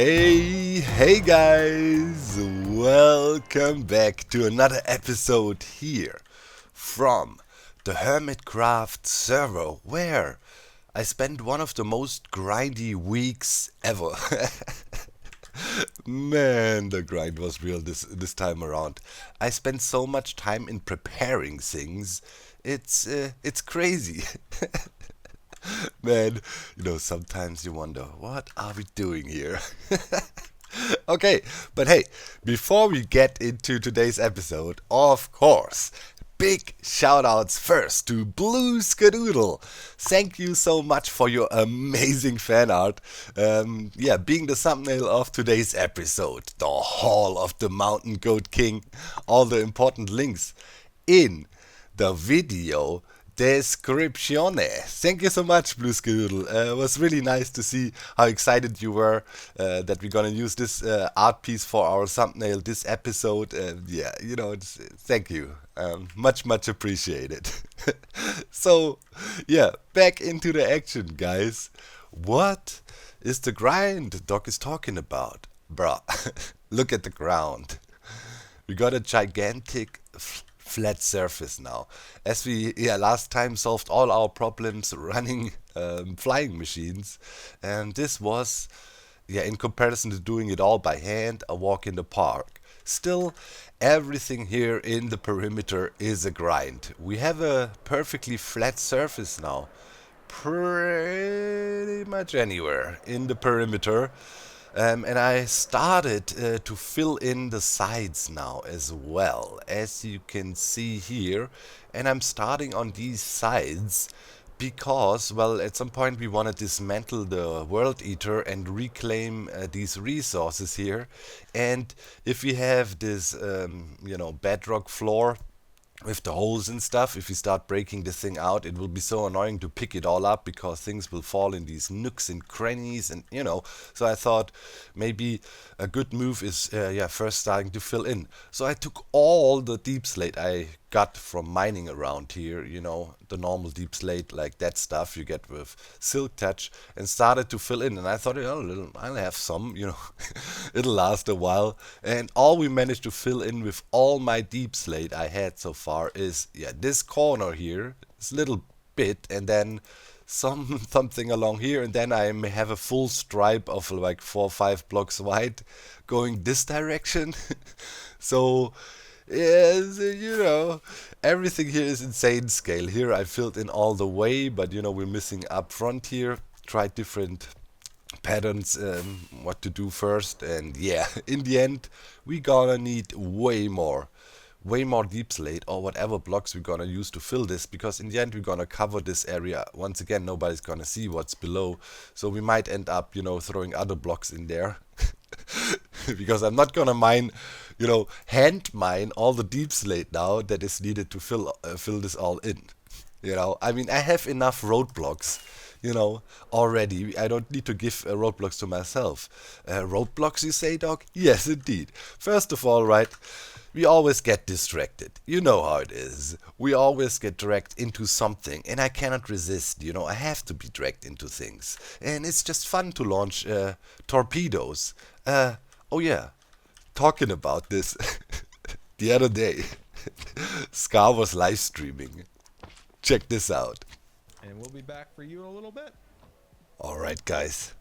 Hey guys, welcome back to another episode here from the Hermitcraft server where I spent one of the most grindy weeks ever. Man, the grind was real this time around. I spent so much time in preparing things. It's crazy. Man, sometimes you wonder, what are we doing here? Okay, but hey, before we get into today's episode, of course, big shout outs first to Blue Skadoodle. Thank you so much for your amazing fan art. Being the thumbnail of today's episode, the Hall of the Mountain Goat King, all the important links in the video descriptione. Thank you so much, Blue Skadoodle. It was really nice to see how excited you were that we're gonna use this art piece for our thumbnail this episode. Thank you. Much appreciated. So, yeah, back into the action, guys. What is the grind Doc is talking about? Bruh, look at the ground. We got a gigantic flat surface now. As we last time solved all our problems running flying machines, and this was in comparison to doing it all by hand, a walk in the park. Still, everything here in the perimeter is a grind. We have a perfectly flat surface now, pretty much anywhere in the perimeter. And I started to fill in the sides now as well, as you can see here. And I'm starting on these sides because, well, at some point we want to dismantle the World Eater and reclaim these resources here. And if we have this, bedrock floor with the holes and stuff, if we start breaking this thing out, it will be so annoying to pick it all up because things will fall in these nooks and crannies, and so I thought maybe a good move is first starting to fill in. So I took all the deep slate I got from mining around here, the normal deep slate, like that stuff you get with Silk Touch, and started to fill in. And I thought, I'll have some, it'll last a while. And all we managed to fill in with all my deep slate I had so far is this corner here, this little bit, and then something along here, and then I may have a full stripe of like 4 or 5 blocks wide going this direction. So yes, everything here is insane scale. Here I filled in all the way, but we're missing up front here. Tried different patterns, what to do first, and in the end we gonna need way more deep slate or whatever blocks we're gonna use to fill this, because in the end we're gonna cover this area. Once again, nobody's gonna see what's below, so we might end up throwing other blocks in there. Because I'm not gonna hand mine all the deep slate now that is needed to fill this all in. I mean, I have enough roadblocks, already. I don't need to give roadblocks to myself. Roadblocks, you say, Doc? Yes, indeed. First of all, right, we always get distracted. You know how it is. We always get dragged into something, and I cannot resist. I have to be dragged into things. And it's just fun to launch torpedoes. Talking about this, the other day, Scar was live streaming. Check this out. And we'll be back for you in a little bit. Alright, guys.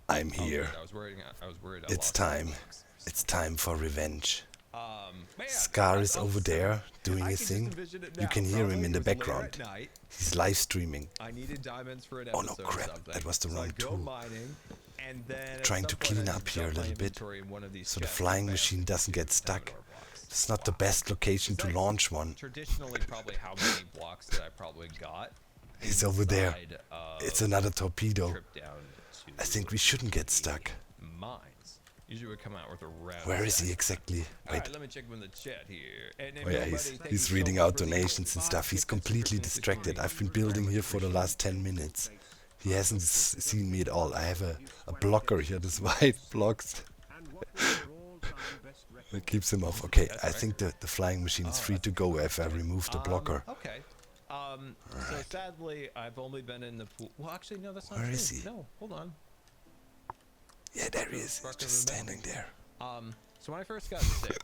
I'm here. I was worried. It's time. It's time for revenge. Scar is over there doing his thing. You can hear him in the background. He's live streaming. I needed diamonds for an Oh no, crap. That was the wrong tool. Trying to clean up here a little bit so the flying machine doesn't get stuck. It's not the best location to launch one. Traditionally, probably how many blocks that I probably got. He's over there. It's another torpedo. I think we shouldn't get stuck. Mines. Usually would come out with a round. Where is he exactly? Wait. Alright, let me check him in the chat here. Oh yeah, he's reading out donations and stuff. He's completely distracted. I've been building here for the last 10 minutes. He hasn't seen me at all. I have a blocker here, this white blocks. That keeps him off. Okay, I think the flying machine is free to go if I remove the blocker. Okay. So sadly, I've only been in the pool. Well, actually, no, that's not Where true. is he? No, hold on. Yeah, there he is. He's Spark of just remembering. standing there. So when I first got sick,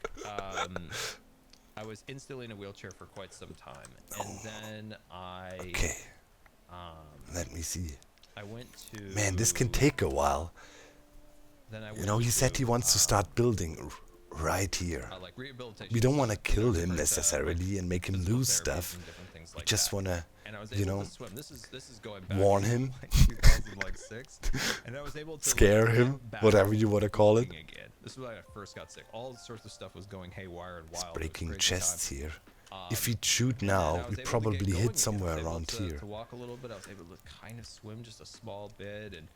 I was instantly in a wheelchair for quite some time, and then Okay. Let me see. I went to. Man, this can take a while. Then I went You know, he said he wants to start building right here. like rehabilitation. We don't want to stuff, you know, kill him different, necessarily and make him physical lose therapies stuff. and different things We like just that. want to, And I was you able know, to swim. This is going back warn to, him, like 2006, and I was able to scare like, him, get back whatever you want to call it. walking again. This was when I first got sick. All sorts of stuff was going haywire and He's wild. It was breaking crazy chests time. here. If he'd shoot And now, I was we'd able to get probably going hit again. somewhere I was able around here. to walk a little bit. I was able to kind of swim just a small bit, and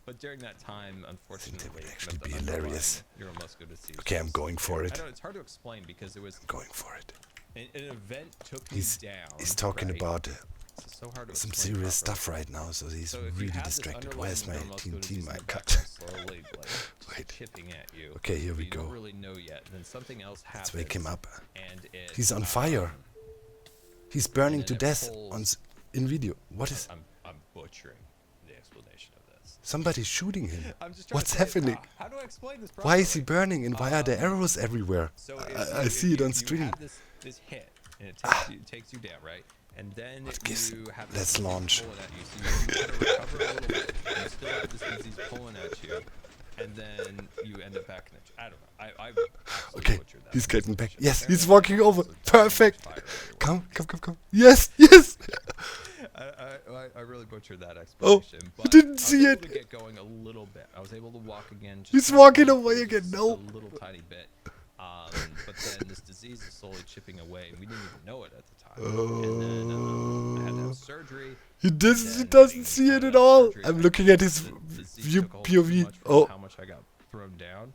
but during that time, unfortunately, would actually the be underlying hilarious. neuromuscular disease. Okay, I'm was going for severe. it. I know it's hard to explain because it was Going for it. an event took He's me down. he's talking right? about It's so hard to some explain serious properly. stuff right now, so he's So if you really have this distracted. Why is my underlying neuromuscular TNT disease in mic the cut? background slowly, like, just Wait. chipping at you. Okay, here we you don't go. really know yet. And then something else happens. Let's wake him up. And it, He's on fire. He's burning and to then it death pulls- in video. What is? I'm butchering the explanation of this. Somebody's shooting him. I'm just trying What's to say, happening? How do I explain this Why is he properly? burning and why are there arrows everywhere? So I see it on You stream. have this hit, and it takes you down, right? And then gives- you have let's this disease launch. pulling at you, so you gotta recover a little bit. You still have this disease pulling at you, and then you end up back in the. I don't know. I've absolutely Okay, butchered that. he's getting back. explanation. Yes, Apparently he's walking there's over. also too much Perfect. fire everywhere. Come. Yes. I really butchered that Oh, explanation. you but didn't I was see able it. to get going a little bit. I was able to walk again. Just He's a walking little away bit, again. just No. A little tiny bit. But then this disease is slowly chipping away, and we didn't even know it at the time. And then I had to have surgery. He and doesn't then see out it of at that all. surgery, I'm like, looking at his the disease view took a hold too POV. much from Oh, how much I got thrown down.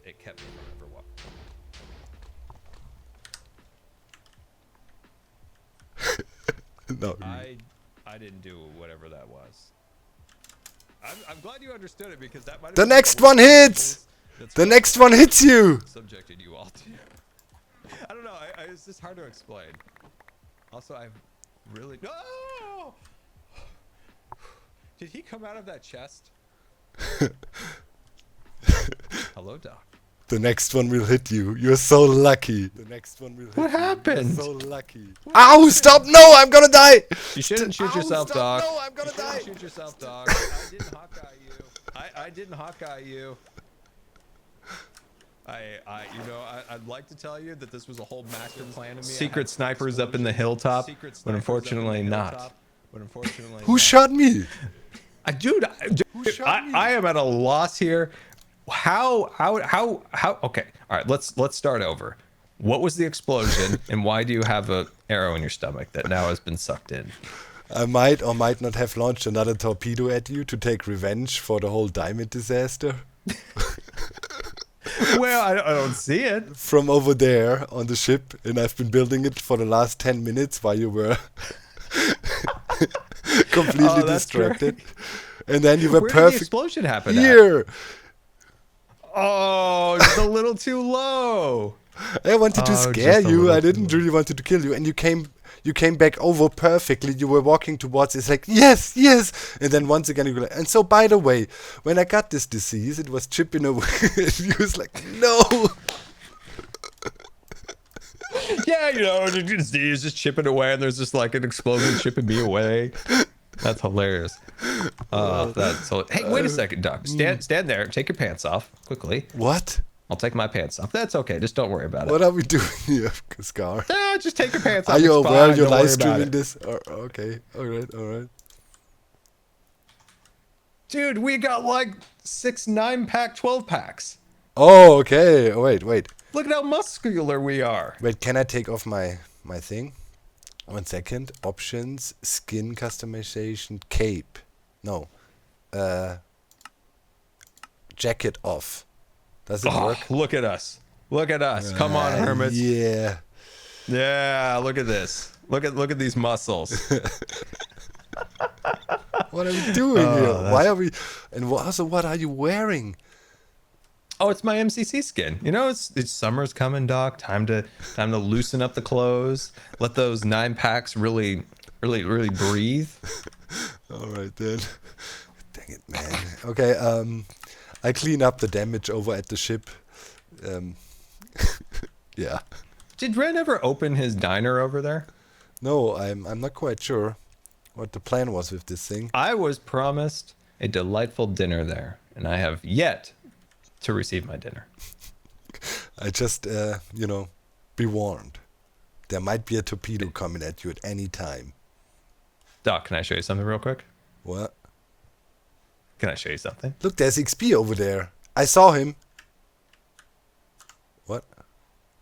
It kept me from ever walking. no. I didn't do whatever that was. I'm glad you understood it because that might have The been next one one of the hits. examples that's The what next one hits you. subjected you all to. I don't know. It's just hard to explain. Also, I've really no. Did he come out of that chest? Hello, Doc. The next one will hit you. You're so lucky. The next one will hit What you. happened? You're so lucky. Ow, stop. No, I'm gonna die. You shouldn't shoot Ow, yourself, stop. Doc. No, I'm gonna You shouldn't die. shoot yourself, Doc. I didn't Hawkeye you. I didn't Hawkeye you. I'd like to tell you that this was a whole master plan of me. Secret snipers up in the hilltop, but unfortunately not. But unfortunately, Who shot me? Dude, shot me? I am at a loss here. How? Okay, all right. Let's start over. What was the explosion, and why do you have a arrow in your stomach that now has been sucked in? I might or might not have launched another torpedo at you to take revenge for the whole diamond disaster. Well, I don't see it. From over there on the ship, and I've been building it for the last 10 minutes while you were completely Oh, that's distracted. And then you were Where did the perfect explosion happen? At? here. Oh, it's a little too low. I wanted to Oh, scare just a you. little I didn't too really wanted to kill you, and you came back over perfectly. You were walking towards. It's like yes, and then once again you were like. And so, by the way, when I got this disease, it was chipping away. And you was like, no. Yeah, it's just chipping away, and there's just like an explosion chipping me away. That's hilarious. That's so. Hey, wait a second, Doc. Stand there. Take your pants off quickly. What? I'll take my pants off. That's okay. Just don't worry about it. What are we doing here, Scar? Just take your pants off. Are you It's aware fine, you're don't worry live about streaming it. this? Okay. All right. Dude, we got like 6 9-pack 12 packs. Oh, okay. Oh, wait. Look at how muscular we are. Wait, can I take off my thing? 1 second. Options, skin customization, cape. No. Jacket off. Does it work? Look at us. Look at us. Come on, hermits. Yeah. Yeah, look at this. Look at these muscles. What are we doing here? Why are we? And also, what are you wearing? Oh, it's my MCC skin. It's summer's coming, Doc. Time to loosen up the clothes. Let those 9-packs really breathe. All right then. Dang it, man. Okay, I clean up the damage over at the ship. Um, yeah. Did Ren ever open his diner over there? No, I'm not quite sure what the plan was with this thing. I was promised a delightful dinner there, and I have yet to receive my dinner. I just, be warned. There might be a torpedo coming at you at any time. Doc, can I show you something real quick? What? Can I show you something? Look, there's XP over there. I saw him. What?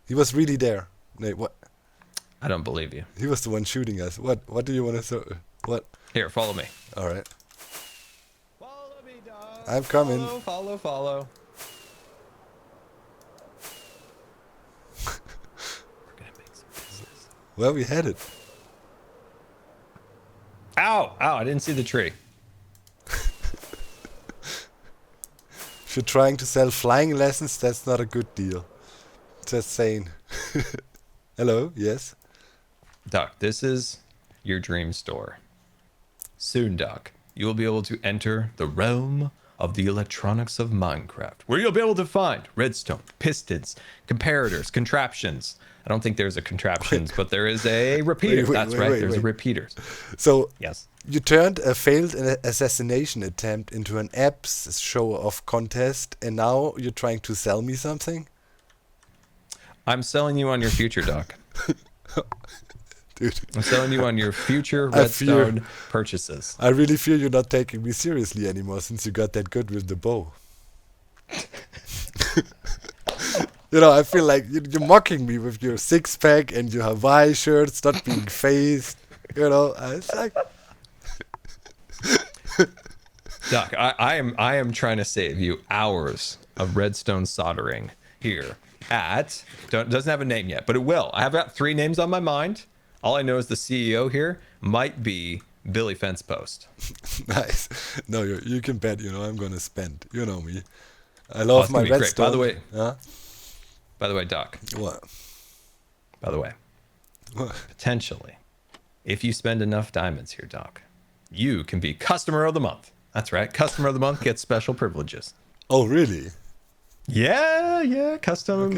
He was really there. Wait, what? I don't believe you. He was the one shooting us. What do you want to say? What? Here, follow me. All right. Follow me, dog. I'm coming. Follow. We're gonna make some business. Where we headed? Ow! I didn't see the tree. If you're trying to sell flying lessons, that's not a good deal. Just saying. Hello? Yes? Doc, this is your dream store. Soon, Doc, you will be able to enter the realm of the electronics of Minecraft, where you'll be able to find redstone, pistons, comparators, contraptions. I don't think there's a contraptions, but there is a repeater. That's right, there's a repeaters. So, Yes. you turned a failed assassination attempt into an apps show-off contest, and now you're trying to sell me something? I'm selling you on your future, Doc. Dude, I'm selling you on your future I fear- redstone purchases. I really feel you're not taking me seriously anymore since you got that good with the bow. I feel like you're mocking me with your six-pack and your Hawaii shirts not being phased. It's like... Doc, I am trying to save you hours of redstone soldering here at doesn't have a name yet, but it will. I have got 3 names on my mind. All I know is the CEO here might be Billy Fencepost. Nice. No, you can bet, I'm going to spend. You know me. I Oh, love it's my gonna be great. redstone. By the way, Doc. What? By the way, What? potentially, if you spend enough diamonds here, Doc, you can be customer of the month. That's right. Customer of the month gets special privileges. Oh, really? Yeah. Custom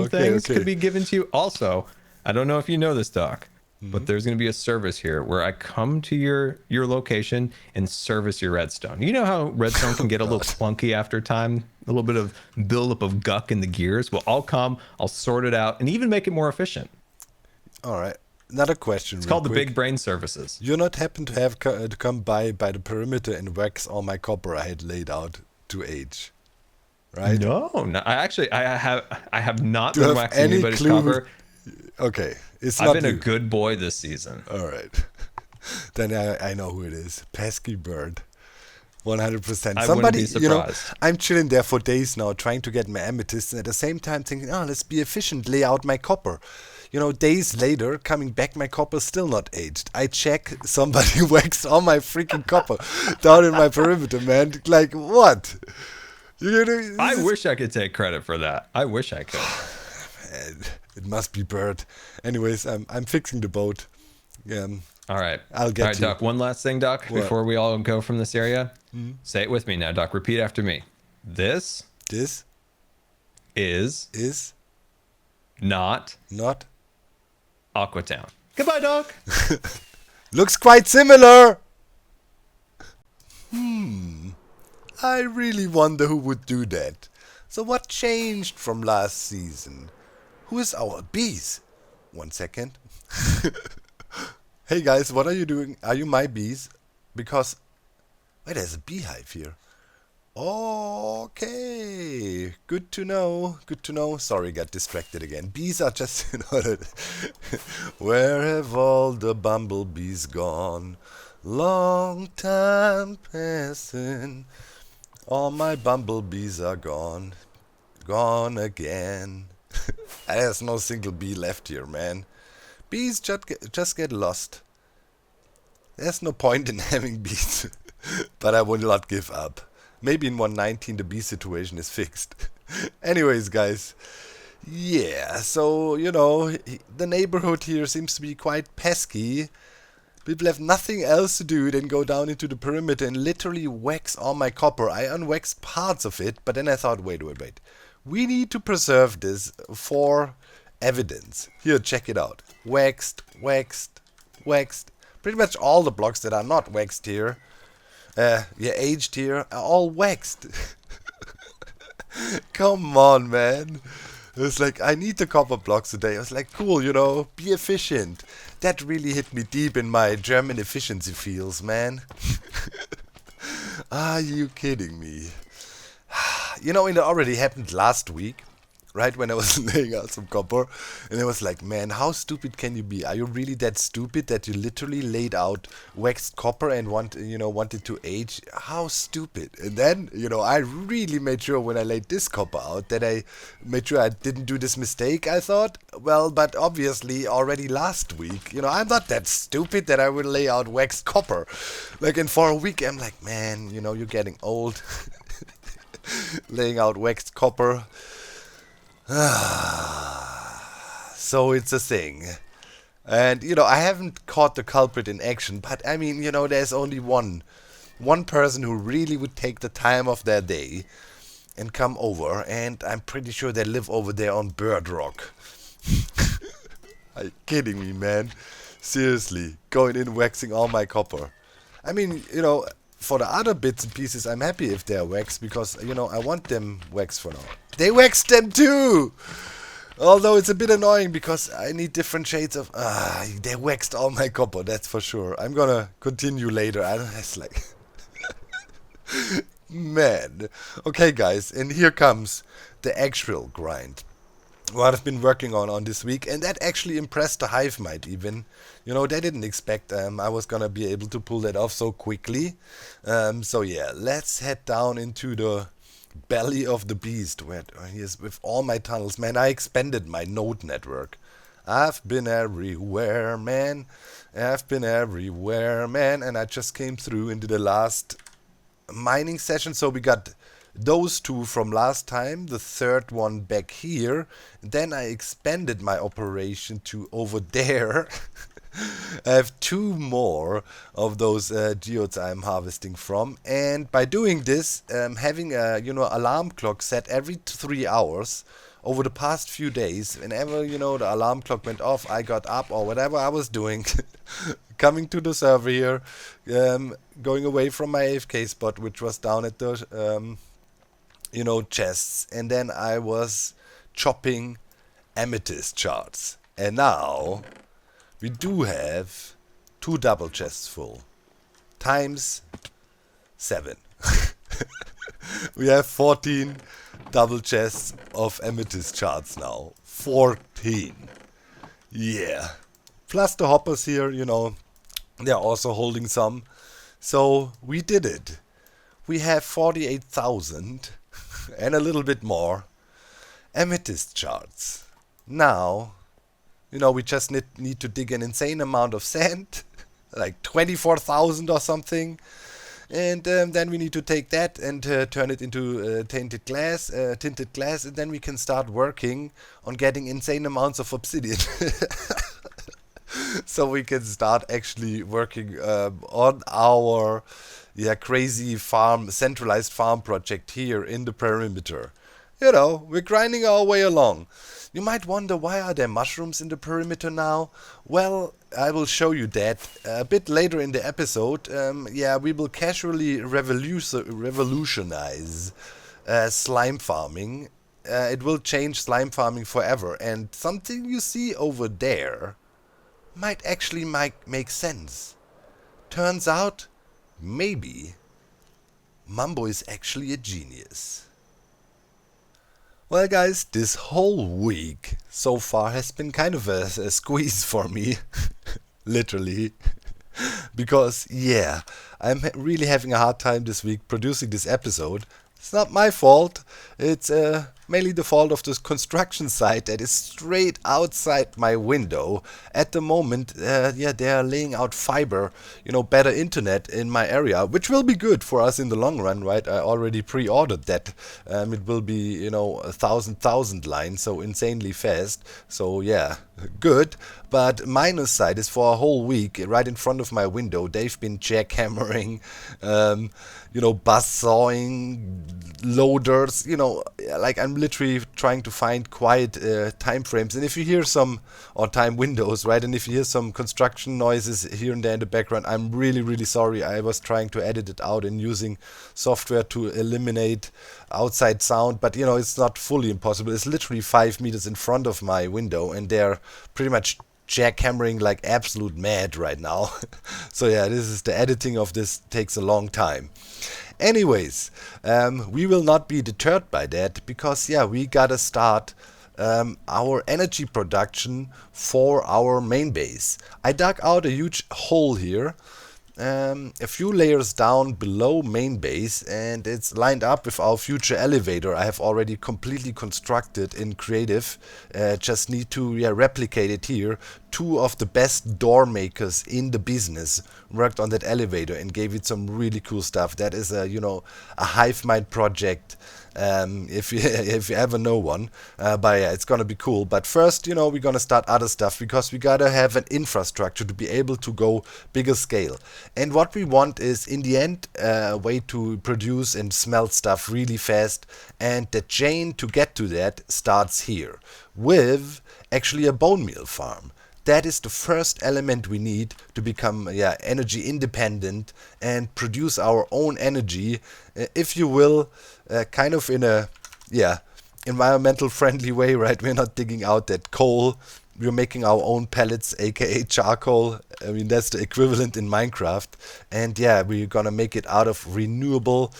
things could be given to you. Also, I don't know if you know this, Doc, but there's going to be a service here where I come to your location and service your redstone. You know how redstone can get a little clunky after time, a little bit of buildup of guck in the gears. Well, I'll come, I'll sort it out, and even make it more efficient. All right. Another question. It's called the Big Brain Services. You not happen to have to come by the perimeter and wax all my copper I had laid out to age, right? No. I have not Do you been have waxing any anybody's clue? copper. Okay, it's I've not been a you. good boy this season. All right. Then I know who it is. Pesky bird. 100%. I Somebody, wouldn't be surprised. I'm chilling there for days now trying to get my amethyst and at the same time thinking, let's be efficient, lay out my copper. Days later, coming back, my copper's still not aged. I check, somebody waxed all my freaking copper down in my perimeter, man. Like, what? I wish I could take credit for that. I wish I could. It must be bird. Anyways, I'm fixing the boat. All right. I'll get All right, you. Doc. One last thing, Doc, What? before we all go from this area. Say it with me now, Doc. Repeat after me. This This is is not not... Aquatown. Goodbye, Doc. Looks quite similar! I really wonder who would do that. So what changed from last season? Who is our bees? 1 second. Hey guys, what are you doing? Are you my bees? Because... Wait, there's a beehive here. Okay. Good to know. Good to know. Sorry, got distracted again. Bees are just... Where have all the bumblebees gone? Long time passing. All my bumblebees are gone. Gone again. There's no single bee left here, man. Bees just get lost. There's no point in having bees. But I will not give up. Maybe in 119 the bee situation is fixed. Anyways, guys. Yeah, so, the neighborhood here seems to be quite pesky. People have nothing else to do than go down into the perimeter and literally wax all my copper. I unwaxed parts of it, but then I thought, wait. We need to preserve this for evidence. Here, check it out. Waxed. Pretty much all the blocks that are not waxed here, aged here, are all waxed. Come on, man. It was like, I need the copper blocks today. I was like, cool, be efficient. That really hit me deep in my German efficiency feels, man. Are you kidding me? It already happened last week, right, when I was laying out some copper, and I was like, man, how stupid can you be? Are you really that stupid that you literally laid out waxed copper and wanted to age? How stupid. And then, I really made sure when I laid this copper out that I made sure I didn't do this mistake, I thought. Well, but obviously already last week, I'm not that stupid that I would lay out waxed copper. And for a week, I'm like, man, you're getting old. Laying out waxed copper. So it's a thing. And, I haven't caught the culprit in action, but I mean, there's only one person who really would take the time of their day and come over, and I'm pretty sure they live over there on Bird Rock. Are you kidding me, man? Seriously, going in waxing all my copper. I mean, for the other bits and pieces, I'm happy if they're waxed because, I want them waxed for now. They waxed them too! Although it's a bit annoying because I need different shades of... they waxed all my copper, that's for sure. I'm gonna continue later. It's like... Man. Okay, guys, and here comes the actual grind. What I've been working on this week, and that actually impressed the Hivemind even. They didn't expect I was gonna be able to pull that off so quickly. So yeah, let's head down into the belly of the beast, where he is with all my tunnels. Man, I expanded my node network. I've been everywhere, man. And I just came through into the last mining session, so we got those two from last time, the third one back here. Then I expanded my operation to over there. I have two more of those geodes I'm harvesting from, and by doing this, having a alarm clock set every 3 hours over the past few days, whenever the alarm clock went off, I got up or whatever I was doing, coming to the server here, going away from my AFK spot, which was down at the chests, and then I was chopping amethyst shards, and now we do have 2 double chests full times 7. We have 14 double chests of amethyst shards now. 14. Yeah. Plus the hoppers here, they're also holding some. So we did it. We have 48,000 and a little bit more amethyst shards. Now, we just need to dig an insane amount of sand, like 24,000 or something. And then we need to take that and turn it into tinted glass, and then we can start working on getting insane amounts of obsidian. So we can start actually working on our crazy centralized farm project here in the perimeter. We're grinding our way along. You might wonder, why are there mushrooms in the perimeter now? Well, I will show you that a bit later in the episode. We will casually revolutionize slime farming. It will change slime farming forever, and something you see over there might actually make sense. Turns out, maybe, Mumbo is actually a genius. Well, guys, this whole week so far has been kind of a squeeze for me, literally, because, I'm really having a hard time this week producing this episode. It's not my fault, it's mainly the fault of this construction site that is straight outside my window. At the moment, yeah, they are laying out fiber, better internet in my area, which will be good for us in the long run, right? I already pre-ordered that. It will be, a thousand line, so insanely fast. So yeah, good. But minus side is for a whole week, right in front of my window, they've been jackhammering, buzz sawing, loaders, like I'm literally trying to find quiet time frames. And if you hear some, or time windows, right, and if you hear some construction noises here and there in the background, I'm really, really sorry. I was trying to edit it out and using software to eliminate outside sound, but it's not fully impossible. It's literally 5 meters in front of my window, and they're pretty much jackhammering like absolute mad right now. So yeah, the editing of this takes a long time. Anyways, we will not be deterred by that, because yeah, we gotta start our energy production for our main base. I dug out a huge hole here, a few layers down below main base, and it's lined up with our future elevator I have already completely constructed in creative. Just need to replicate it here. Two of the best door makers in the business worked on that elevator and gave it some really cool stuff. That is a Hivemind project, if you ever know one. But yeah, it's gonna be cool. But first, we're gonna start other stuff, because we gotta have an infrastructure to be able to go bigger scale. And what we want is, in the end, a way to produce and smelt stuff really fast. And the chain to get to that starts here with actually a bone meal farm. That is the first element we need to become energy independent and produce our own energy, if you will, kind of in a environmental friendly way, right? We're not digging out that coal. We're making our own pellets, aka charcoal. I mean, that's the equivalent in Minecraft. And yeah, we're gonna make it out of renewable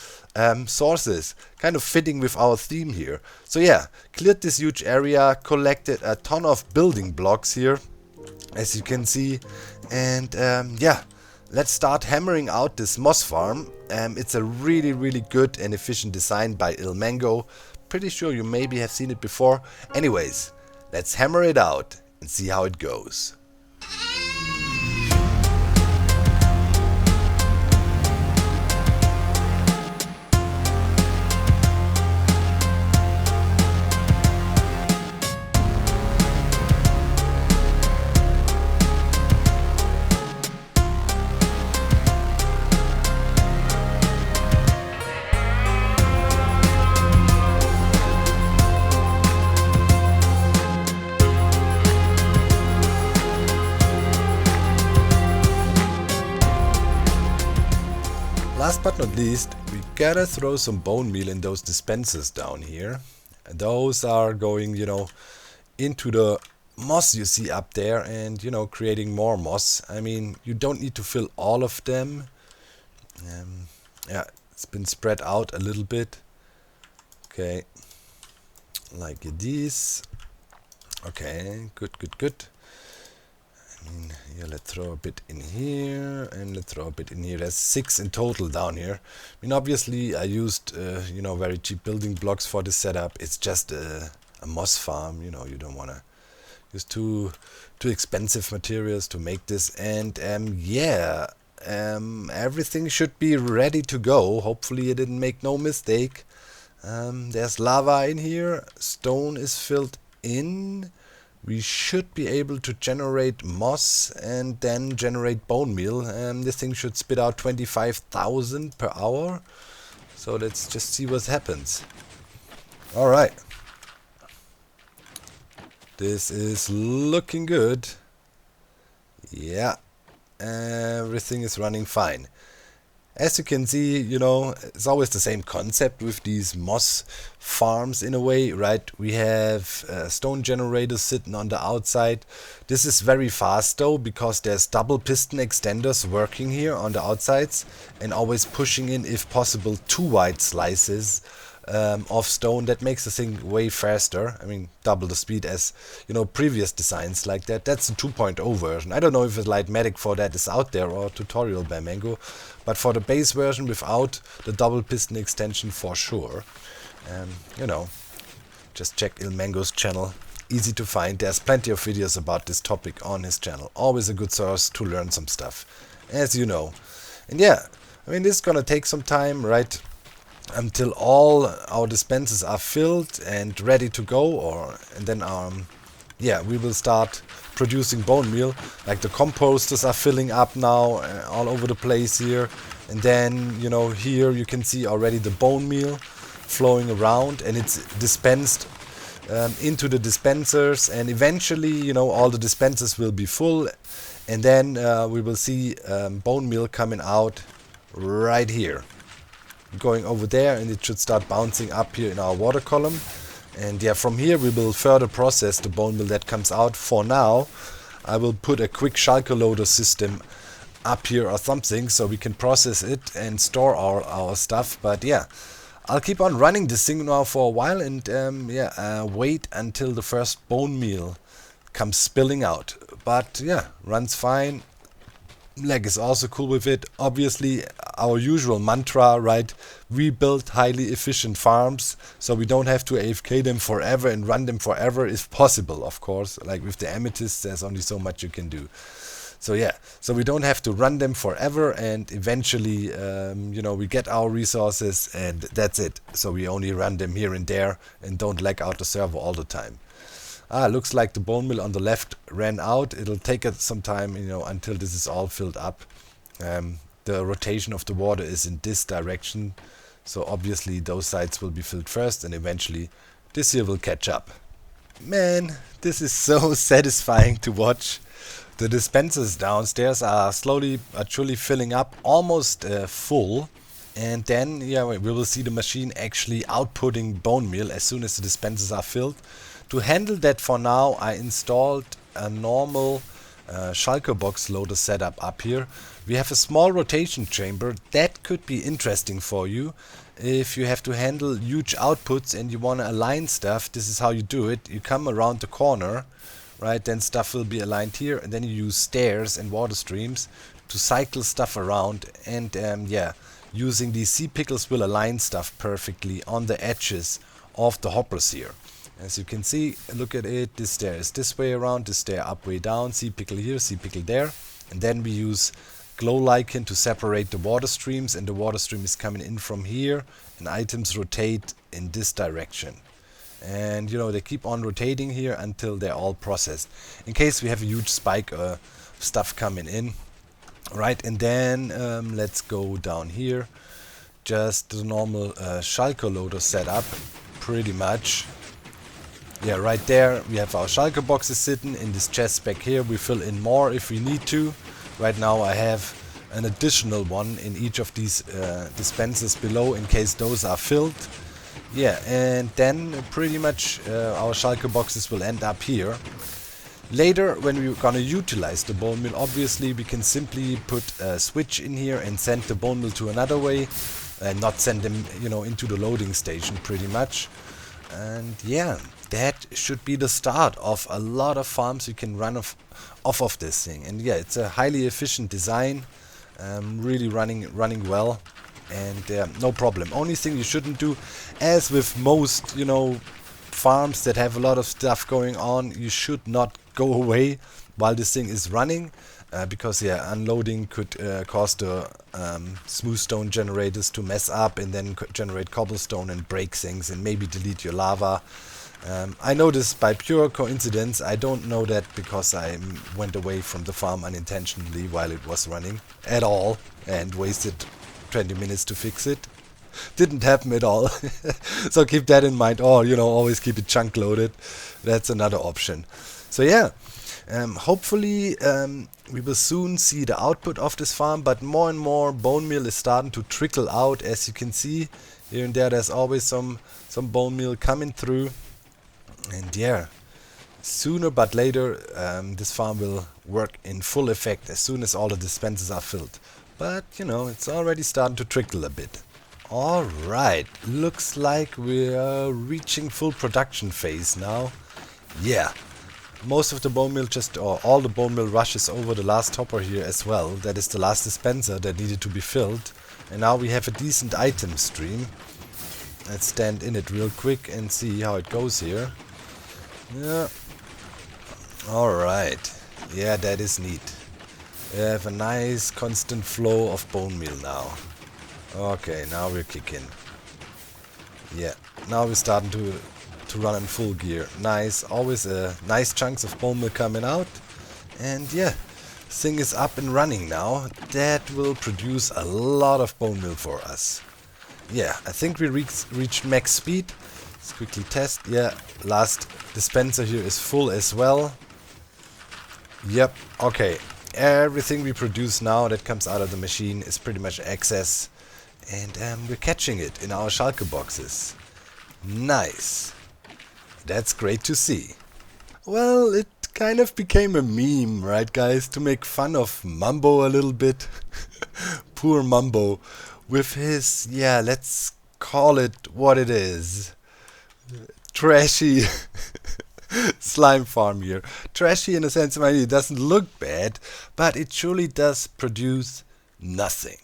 sources, kind of fitting with our theme here. So yeah, cleared this huge area, collected a ton of building blocks here, as you can see, and yeah, let's start hammering out this moss farm. It's a really, really good and efficient design by Ilmango. Pretty sure you maybe have seen it before. Anyways, let's hammer it out and see how it goes. Last but not least, we gotta throw some bone meal in those dispensers down here. Those are going, into the moss you see up there, and, creating more moss. I mean, you don't need to fill all of them. Yeah, it's been spread out a little bit. Okay, like this. Okay, good. Yeah, let's throw a bit in here, and let's throw a bit in here. There's 6 in total down here. I mean, obviously I used, very cheap building blocks for this setup. It's just a moss farm, you don't want to use too expensive materials to make this. And yeah, everything should be ready to go. Hopefully I didn't make no mistake. There's lava in here. Stone is filled in. We should be able to generate moss and then generate bone meal. This thing should spit out 25,000 per hour. So let's just see what happens. Alright. This is looking good. Yeah. Everything is running fine. As you can see, it's always the same concept with these moss farms in a way, right? We have stone generators sitting on the outside. This is very fast though, because there's double piston extenders working here on the outsides and always pushing in, if possible, 2 wide slices of stone. That makes the thing way faster. I mean, double the speed as previous designs like that. That's the 2.0 version. I don't know if a Lightmatic for that is out there or a tutorial by Mango, but for the base version without the double piston extension, for sure. just check Ilmango's channel. Easy to find. There's plenty of videos about this topic on his channel. Always a good source to learn some stuff, as you know. And yeah, I mean, this is gonna take some time, right? Until all our dispensers are filled and ready to go, and then yeah, we will start producing bone meal. Like the composters are filling up now all over the place here, and then, you know, here you can see already the bone meal flowing around, and it's dispensed into the dispensers, and eventually, you know, all the dispensers will be full, and then we will see bone meal coming out right here, going over there, and it should start bouncing up here in our water column. And yeah, from here we will further process the bone meal that comes out. For now, I will put a quick shulker loader system up here or something, so we can process it and store our stuff. But yeah, I'll keep on running this thing now for a while, and wait until the first bone meal comes spilling out. But yeah, runs fine. Leg is also cool with it. Obviously, our usual mantra, right? We build highly efficient farms, so we don't have to AFK them forever and run them forever, if possible, of course. Like with the amethysts, there's only so much you can do. So yeah, so we don't have to run them forever, and eventually, you know, we get our resources, and that's it. So we only run them here and there, and don't lag out the server all the time. Looks like the bone meal on the left ran out. It'll take us some time, you know, until this is all filled up. The rotation of the water is in this direction, so obviously those sides will be filled first, and eventually this here will catch up. Man, this is so satisfying to watch. The dispensers downstairs are slowly but surely filling up, almost full. And then, yeah, we will see the machine actually outputting bone meal as soon as the dispensers are filled. To handle that, for now, I installed a normal shulker box loader setup up here. We have a small rotation chamber that could be interesting for you. If you have to handle huge outputs and you want to align stuff, this is how you do it. You come around the corner, right? Then stuff will be aligned here, and then you use stairs and water streams to cycle stuff around. And yeah, using these sea pickles will align stuff perfectly on the edges of the hoppers here. As you can see, look at it, this stair is this way around, this stair up, way down, sea pickle here, sea pickle there. And then we use glow lichen to separate the water streams, and the water stream is coming in from here, and items rotate in this direction. And you know, they keep on rotating here until they're all processed, in case we have a huge spike of stuff coming in. Right, and then let's go down here. Just the normal shulker loader setup, pretty much. Yeah, right there we have our shulker boxes sitting in this chest back here. We fill in more if we need to. Right now I have an additional one in each of these dispensers below, in case those are filled. Yeah, and then pretty much our shulker boxes will end up here. Later, when we're gonna utilize the bone meal, obviously we can simply put a switch in here and send the bone meal to another way, and not send them, you know, into the loading station, pretty much. And yeah, that should be the start of a lot of farms you can run off of this thing. And yeah, it's a highly efficient design, really running well, and no problem. Only thing you shouldn't do, as with most, you know, farms that have a lot of stuff going on, you should not go away while this thing is running, because yeah, unloading could cause the smooth stone generators to mess up, and then generate cobblestone and break things, and maybe delete your lava. I know this by pure coincidence. I don't know that because I went away from the farm unintentionally while it was running at all, and wasted 20 minutes to fix it. Didn't happen at all. So keep that in mind, or you know, always keep it chunk loaded. That's another option. So yeah, hopefully we will soon see the output of this farm, but more and more bone meal is starting to trickle out. As you can see here and there's always some bone meal coming through. And yeah, sooner but later this farm will work in full effect as soon as all the dispensers are filled. But you know, it's already starting to trickle a bit. Alright, looks like we're reaching full production phase now. Yeah, most of the bone meal or all the bone meal rushes over the last hopper here as well. That is the last dispenser that needed to be filled. And now we have a decent item stream. Let's stand in it real quick and see how it goes here. Yeah. Alright. Yeah, that is neat. We have a nice constant flow of bone meal now. Okay, now we're kicking. Yeah, now we're starting to run in full gear. Nice, always nice chunks of bone meal coming out. And yeah, thing is up and running now. That will produce a lot of bone meal for us. Yeah, I think we reached max speed. Let's quickly test. Yeah, last dispenser here is full as well. Yep, okay. Everything we produce now that comes out of the machine is pretty much excess. And we're catching it in our Schalke boxes. Nice. That's great to see. Well, it kind of became a meme, right guys? To make fun of Mumbo a little bit. Poor Mumbo. With his, yeah, let's call it what it is. Trashy slime farm here. Trashy in a sense, maybe it doesn't look bad, but it surely does produce nothing.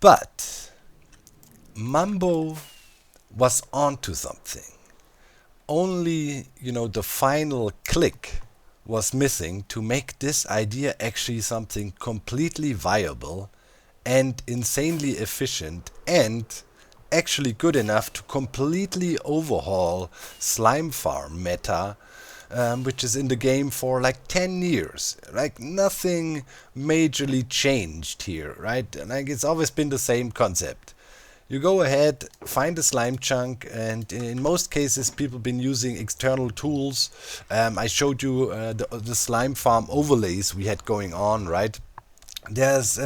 But Mumbo was onto something. Only, the final click was missing to make this idea actually something completely viable and insanely efficient and actually good enough to completely overhaul slime farm meta, which is in the game for like 10 years. Like nothing majorly changed here, right? Like it's always been the same concept. You go ahead, find a slime chunk, and in most cases people been using external tools. I showed you the slime farm overlays we had going on, right? There's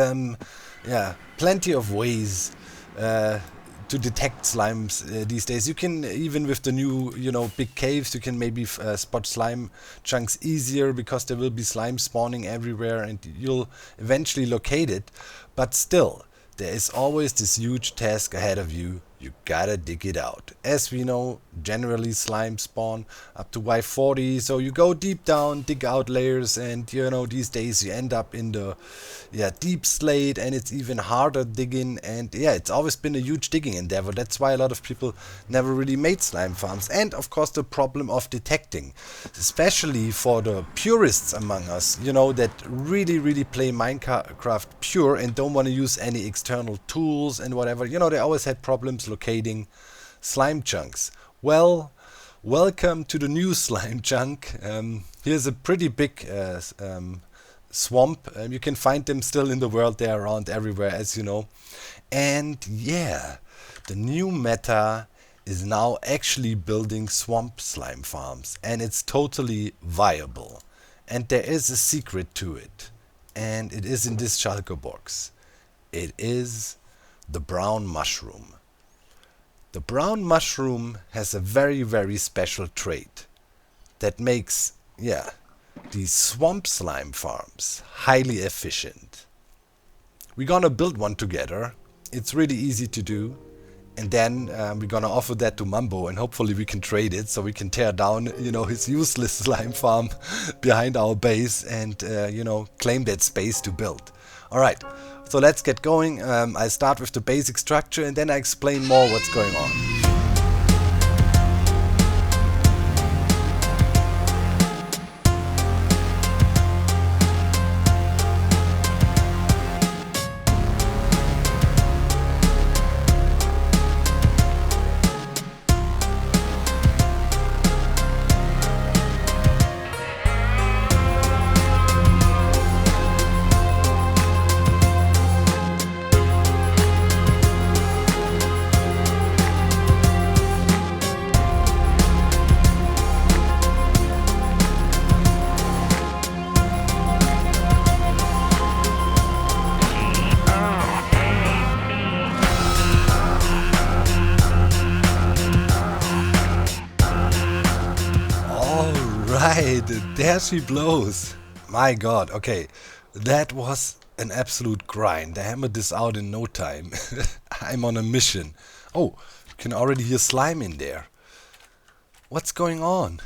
plenty of ways to detect slimes these days. You can, even with the new, big caves, you can maybe spot slime chunks easier because there will be slime spawning everywhere and you'll eventually locate it. But still, there is always this huge task ahead of you. You gotta dig it out. As we know, generally slime spawn up to Y40, so you go deep down, dig out layers, and these days you end up in the deep slate, and it's even harder digging, and it's always been a huge digging endeavor. That's why a lot of people never really made slime farms. And of course the problem of detecting, especially for the purists among us, that really play Minecraft pure and don't want to use any external tools and whatever. They always had problems locating slime chunks. Well, welcome to the new slime chunk. Here's a pretty big swamp. You can find them still in the world. They're around everywhere, as you know. And yeah, the new meta is now actually building swamp slime farms, and it's totally viable. And there is a secret to it, and it is in this Schalke box. It is the brown mushroom. The brown mushroom has a very special trait that makes, these swamp slime farms highly efficient. We're gonna build one together. It's really easy to do. And then we're gonna offer that to Mumbo, and hopefully we can trade it so we can tear down, his useless slime farm behind our base and, claim that space to build. Alright, so let's get going. I start with the basic structure and then I explain more what's going on. Alright, there she blows. My god, okay. That was an absolute grind. I hammered this out in no time. I'm on a mission. Oh, you can already hear slime in there. What's going on?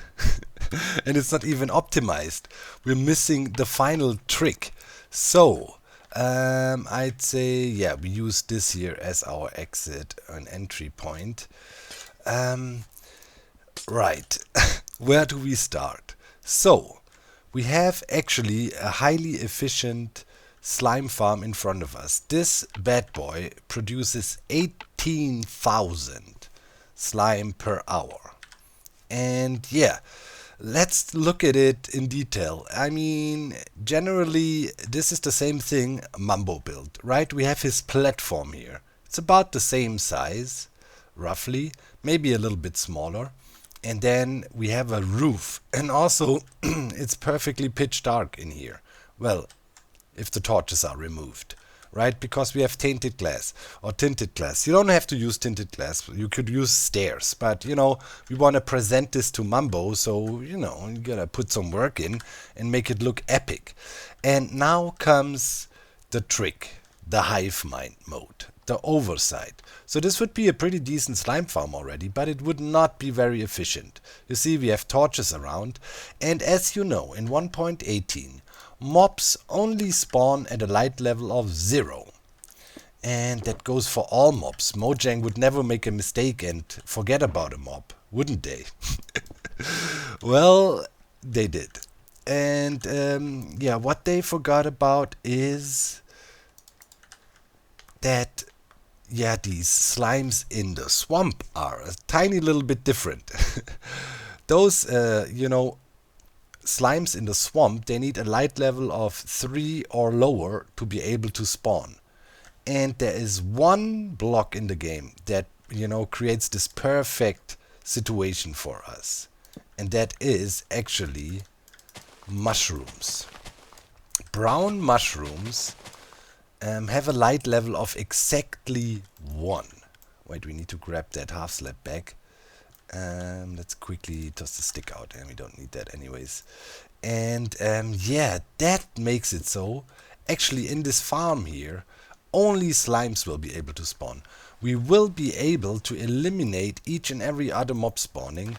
And it's not even optimized. We're missing the final trick. So, I'd say, yeah, we use this here as our exit and entry point. Right, where do we start? So, we have actually a highly efficient slime farm in front of us. This bad boy produces 18,000 slime per hour. And yeah, let's look at it in detail. I mean, generally, this is the same thing Mumbo built, right? We have his platform here. It's about the same size, roughly, maybe a little bit smaller. And then we have a roof. And also, it's perfectly pitch dark in here. Well, if the torches are removed, right? Because we have tainted glass or tinted glass. You don't have to use tinted glass. You could use stairs, but you know, we want to present this to Mumbo, so you know, you gotta put some work in and make it look epic. And now comes the trick, the Hivemind mode, the oversight. So this would be a pretty decent slime farm already, but it would not be very efficient. You see, we have torches around, and as you know, in 1.18, mobs only spawn at a light level of 0. And that goes for all mobs. Mojang would never make a mistake and forget about a mob, wouldn't they? Well, they did. And yeah, what they forgot about is that, yeah, these slimes in the swamp are a tiny little bit different. Those, you know, slimes in the swamp, they need a light level of 3 or lower to be able to spawn. And there is one block in the game that, you know, creates this perfect situation for us. And that is actually mushrooms. Brown mushrooms have a light level of exactly 1. Wait, we need to grab that half slab back. Let's quickly toss the stick out, and we don't need that anyways. And yeah, that makes it so actually in this farm here only slimes will be able to spawn. We will be able to eliminate each and every other mob spawning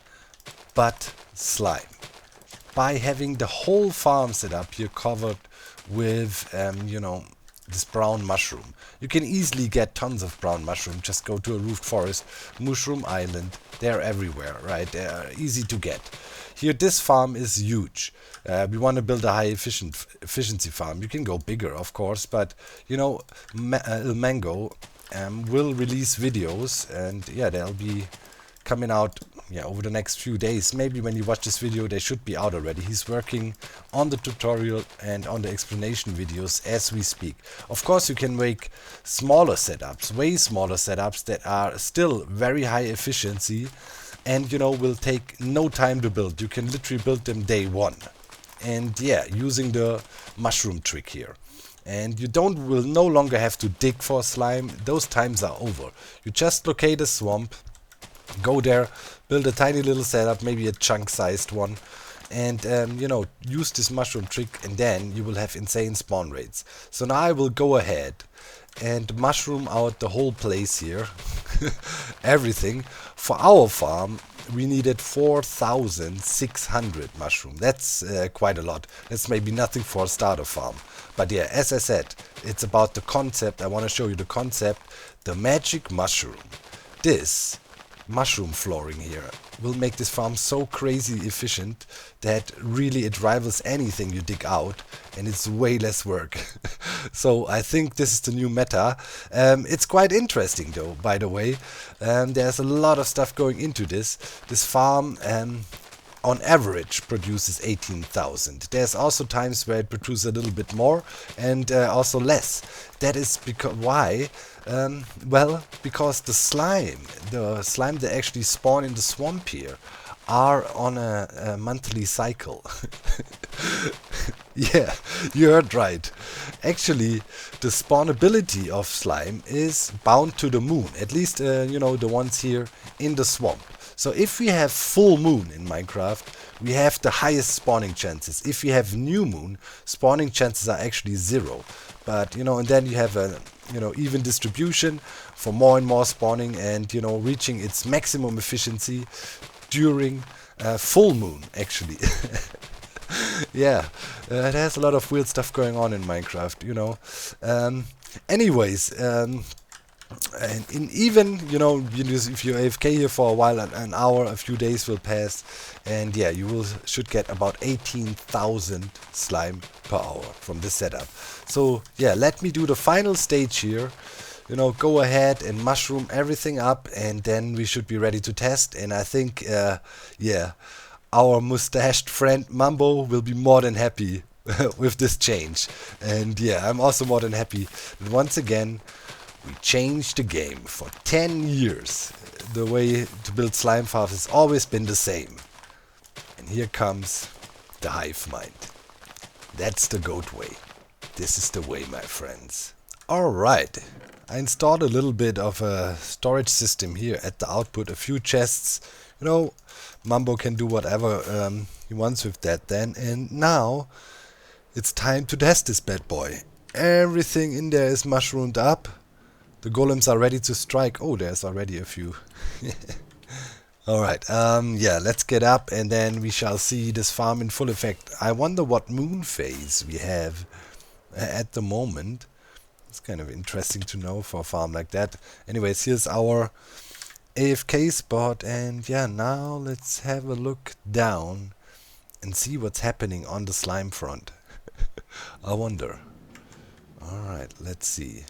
but slime by having the whole farm set up here covered with you know, this brown mushroom. You can easily get tons of brown mushroom. Just go to a roofed forest, mushroom island. They're everywhere, right? They're easy to get. Here, this farm is huge. We want to build a high efficiency farm. You can go bigger, of course, but you know, Mango will release videos, and yeah, they'll be coming out, yeah, over the next few days. Maybe when you watch this video, they should be out already. He's working on the tutorial and on the explanation videos as we speak. Of course, you can make smaller setups, way smaller setups that are still very high efficiency and, you know, will take no time to build. You can literally build them day one. And yeah, using the mushroom trick here. And you will no longer have to dig for slime. Those times are over. You just locate a swamp, go there, build a tiny little setup, maybe a chunk-sized one, and you know, use this mushroom trick, and then you will have insane spawn rates. So now I will go ahead and mushroom out the whole place here. Everything. For our farm, we needed 4,600 mushroom. That's quite a lot. That's maybe nothing for a starter farm. But yeah, as I said, it's about the concept. I want to show you the concept. The magic mushroom. This mushroom flooring here will make this farm so crazy efficient that really it rivals anything you dig out, and it's way less work. So I think this is the new meta. It's quite interesting though, by the way. There's a lot of stuff going into this. This farm on average produces 18,000. There's also times where it produces a little bit more and also less. That is because why? Well, because the slime that actually spawn in the swamp here are on a monthly cycle. Yeah, you heard right. Actually, the spawnability of slime is bound to the moon. At least, you know, the ones here in the swamp. So if we have full moon in Minecraft, we have the highest spawning chances. If we have new moon, spawning chances are actually 0. But, you know, and then you have a, you know, even distribution for more and more spawning and, you know, reaching its maximum efficiency during full moon, actually. Yeah, it has a lot of weird stuff going on in Minecraft, you know. Anyways, and even, you know, if you're AFK here for a while, an hour, a few days will pass, and yeah, you should get about 18,000 slime per hour from this setup. So yeah, let me do the final stage here. You know, go ahead and mushroom everything up, and then we should be ready to test. And I think, yeah, our mustached friend Mumbo will be more than happy with this change. And yeah, I'm also more than happy that once again we changed the game. For 10 years the way to build slime farms has always been the same. And here comes the hive mind. That's the goat way. This is the way, my friends. Alright, I installed a little bit of a storage system here at the output, a few chests. You know, Mumbo can do whatever he wants with that then. And now it's time to test this bad boy. Everything in there is mushroomed up. The golems are ready to strike. Oh, there's already a few. Alright, yeah, let's get up and then we shall see this farm in full effect. I wonder what moon phase we have at the moment. It's kind of interesting to know for a farm like that. Anyways, here's our AFK spot, and yeah, now let's have a look down and see what's happening on the slime front. I wonder. Alright, let's see.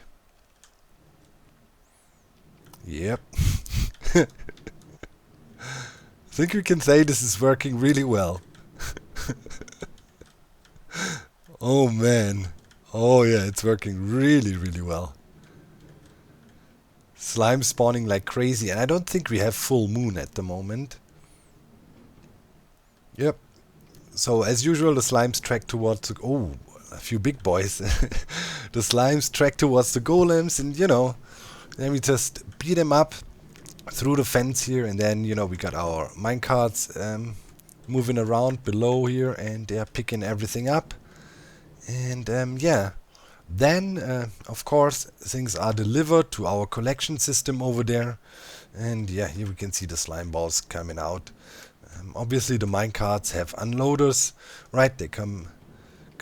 Yep. I think we can say this is working really well. Oh man. Oh yeah, it's working really, really well. Slime spawning like crazy, and I don't think we have full moon at the moment. Yep. So as usual, the slimes track towards oh, a few big boys. The slimes track towards the golems, and you know, then we just beat them up through the fence here, and then, you know, we got our minecarts moving around below here, and they're picking everything up. And yeah, then of course things are delivered to our collection system over there, and yeah, here we can see the slime balls coming out. Obviously the minecarts have unloaders, right? They come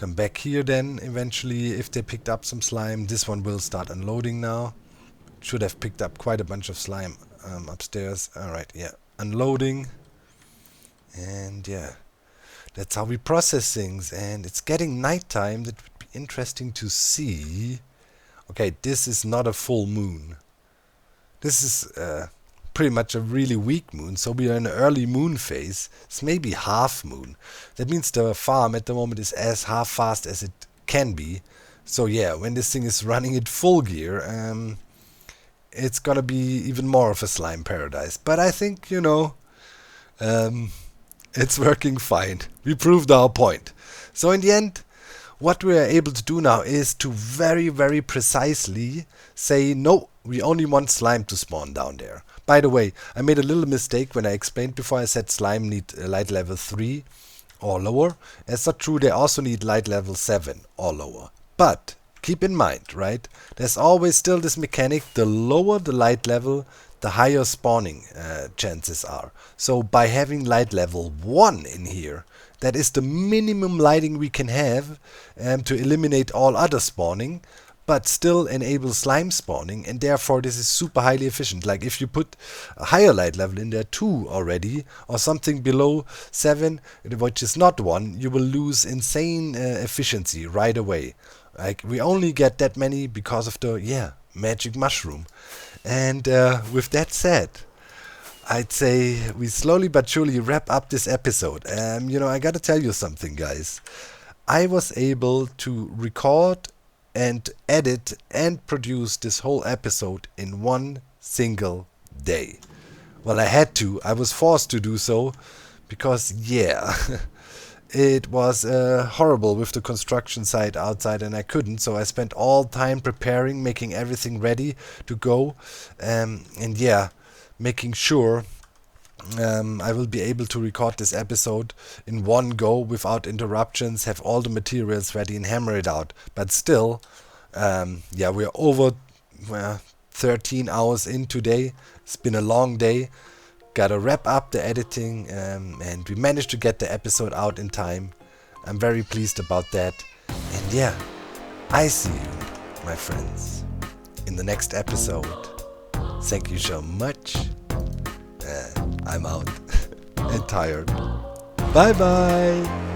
back here then eventually if they picked up some slime. This one will start unloading now. Should have picked up quite a bunch of slime upstairs. Alright, yeah, unloading. And yeah, that's how we process things. And it's getting nighttime. That would be interesting to see. Okay, this is not a full moon. This is pretty much a really weak moon. So we are in an early moon phase. It's maybe half moon. That means the farm at the moment is as half fast as it can be. So yeah, when this thing is running at full gear, it's gonna be even more of a slime paradise. But I think, you know, it's working fine. We proved our point. So in the end, what we are able to do now is to very, very precisely say, no, we only want slime to spawn down there. By the way, I made a little mistake when I explained before. I said slime need light level 3 or lower. That's not true. They also need light level 7 or lower. But keep in mind, right, there's always still this mechanic: the lower the light level, the higher spawning chances are. So by having light level 1 in here, that is the minimum lighting we can have to eliminate all other spawning, but still enable slime spawning, and therefore this is super highly efficient. Like if you put a higher light level in there, 2 already, or something below 7, which is not 1, you will lose insane efficiency right away. Like we only get that many because of the, yeah, magic mushroom. And with that said, I'd say we slowly but surely wrap up this episode. You know, I gotta tell you something, guys. I was able to record and edit and produce this whole episode in one single day. Well, I had to. I was forced to do so because, yeah, it was horrible with the construction site outside, and I couldn't. So I spent all time preparing, making everything ready to go, and yeah, making sure I will be able to record this episode in one go without interruptions, have all the materials ready and hammer it out. But still, yeah, we're over 13 hours in today. It's been a long day. Gotta wrap up the editing, and we managed to get the episode out in time. I'm very pleased about that. And yeah, I see you, my friends, in the next episode. Thank you so much. I'm out and tired. Bye bye.